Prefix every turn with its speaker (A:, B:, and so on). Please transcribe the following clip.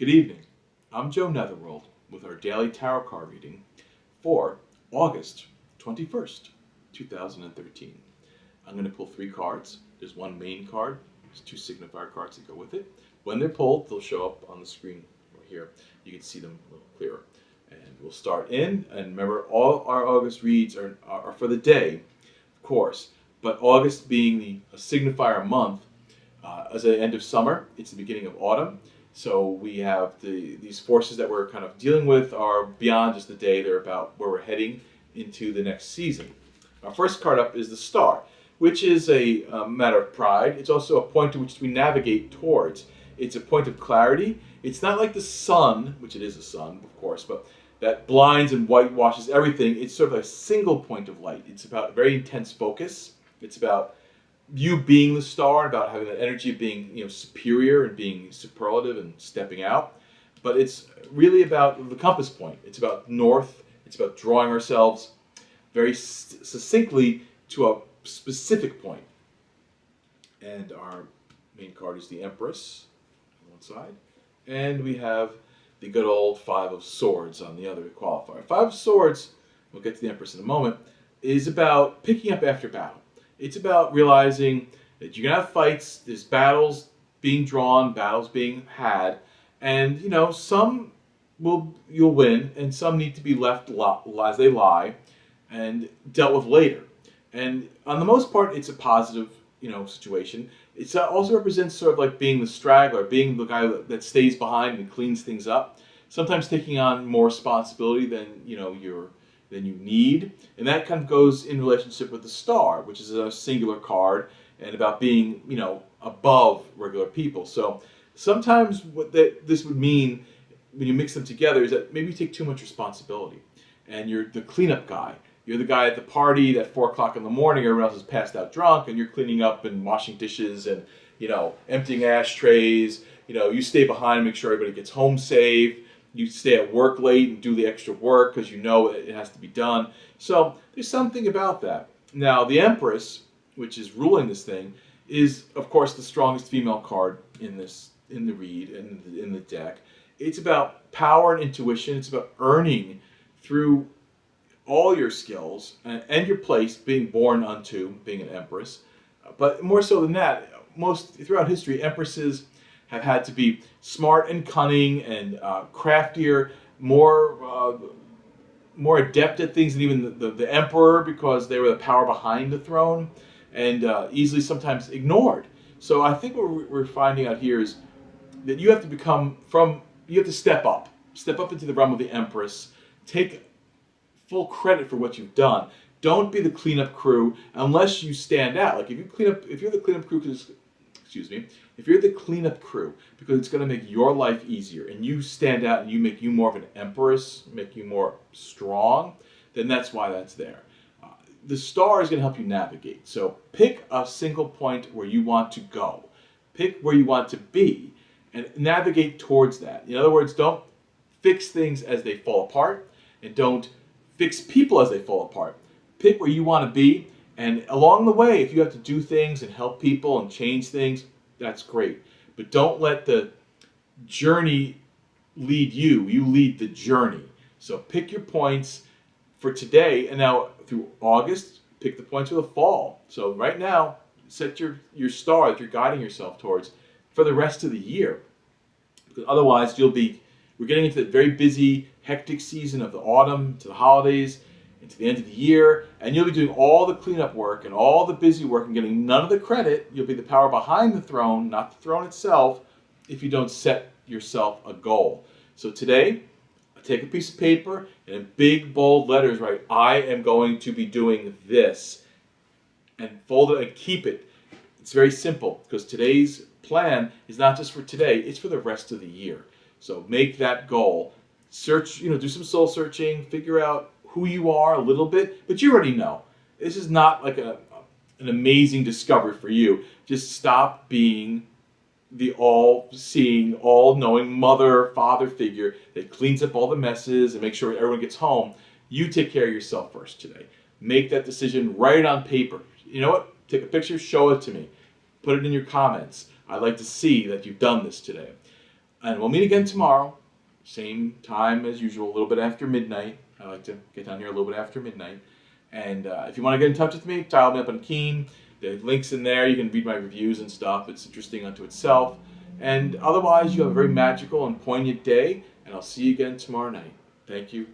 A: Good evening. I'm Joe Netherworld with our daily tarot card reading for August 21st, 2013. I'm going to pull three cards. There's one main card, there's two signifier cards that go with it. When they're pulled, they'll show up on the screen right here. You can see them a little clearer. And we'll start in, and remember, all our August reads are for the day, of course, but August being a signifier month, as the end of summer, it's the beginning of autumn. So we have these forces that we're kind of dealing with are beyond just the day. They're about where we're heading into the next season. Our first card up is the Star, which is a matter of pride. It's also a point to which we navigate towards. It's a point of clarity. It's not like the sun, which it is a sun, of course, but that blinds and whitewashes everything. It's sort of a single point of light. It's about very intense focus. It's about you being the star, about having that energy of being, superior and being superlative and stepping out. But it's really about the compass point. It's about north. It's about drawing ourselves very succinctly to a specific point. And our main card is the Empress on one side, and we have the good old Five of Swords on the other qualifier. Five of Swords, we'll get to the Empress in a moment, is about picking up after battle. It's about realizing that you're going to have fights, there's battles being drawn, battles being had, and, some you'll win, and some need to be left as they lie and dealt with later. And on the most part, it's a positive, situation. It also represents sort of like being the straggler, being the guy that stays behind and cleans things up, sometimes taking on more responsibility than, than you need. And that kind of goes in relationship with the Star, which is a singular card and about being, above regular people. So sometimes what this would mean when you mix them together is that maybe you take too much responsibility and you're the cleanup guy. You're the guy at the party at 4 o'clock in the morning, everyone else is passed out drunk, and you're cleaning up and washing dishes and, emptying ashtrays. You stay behind and make sure everybody gets home safe. You stay at work late and do the extra work because you know it has to be done. So there's something about that. Now, the Empress, which is ruling this thing, is, of course, the strongest female card in the read, in the deck. It's about power and intuition. It's about earning through all your skills and your place, being born unto being an Empress. But more so than that, most throughout history, Empresses have had to be smart and cunning and craftier, more adept at things than even the emperor, because they were the power behind the throne, and easily sometimes ignored. So I think what we're finding out here is that you have to step up into the realm of the Empress, take full credit for what you've done. Don't be the cleanup crew unless you stand out. Like if you're the cleanup crew because it's going to make your life easier, and you stand out and make you more of an empress, make you more strong, then that's why that's there. The Star is going to help you navigate. So pick a single point where you want to go. Pick where you want to be and navigate towards that. In other words, don't fix things as they fall apart, and don't fix people as they fall apart. Pick where you want to be, and along the way, if you have to do things and help people and change things, that's great. But don't let the journey lead you. You lead the journey. So pick your points for today, and now through August, pick the points for the fall. So right now, set your star that you're guiding yourself towards for the rest of the year. Because otherwise, we're getting into the very busy, hectic season of the autumn to the holidays, into the end of the year, and you'll be doing all the cleanup work and all the busy work and getting none of the credit. You'll be the power behind the throne, not the throne itself, if you don't set yourself a goal. So today, take a piece of paper and in big, bold letters write, I am going to be doing this, and fold it and keep it. It's very simple, because today's plan is not just for today, it's for the rest of the year. So make that goal. Search, do some soul searching, figure out who you are a little bit, but you already know. This is not like an amazing discovery for you. Just stop being the all-seeing, all-knowing mother, father figure that cleans up all the messes and makes sure everyone gets home. You take care of yourself first today. Make that decision, write it on paper. You know what? Take a picture, show it to me. Put it in your comments. I'd like to see that you've done this today. And we'll meet again tomorrow, same time as usual, a little bit after midnight. I like to get down here a little bit after midnight. And if you want to get in touch with me, dial me up on Keen. The link's in there. You can read my reviews and stuff. It's interesting unto itself. And otherwise, you have a very magical and poignant day. And I'll see you again tomorrow night. Thank you.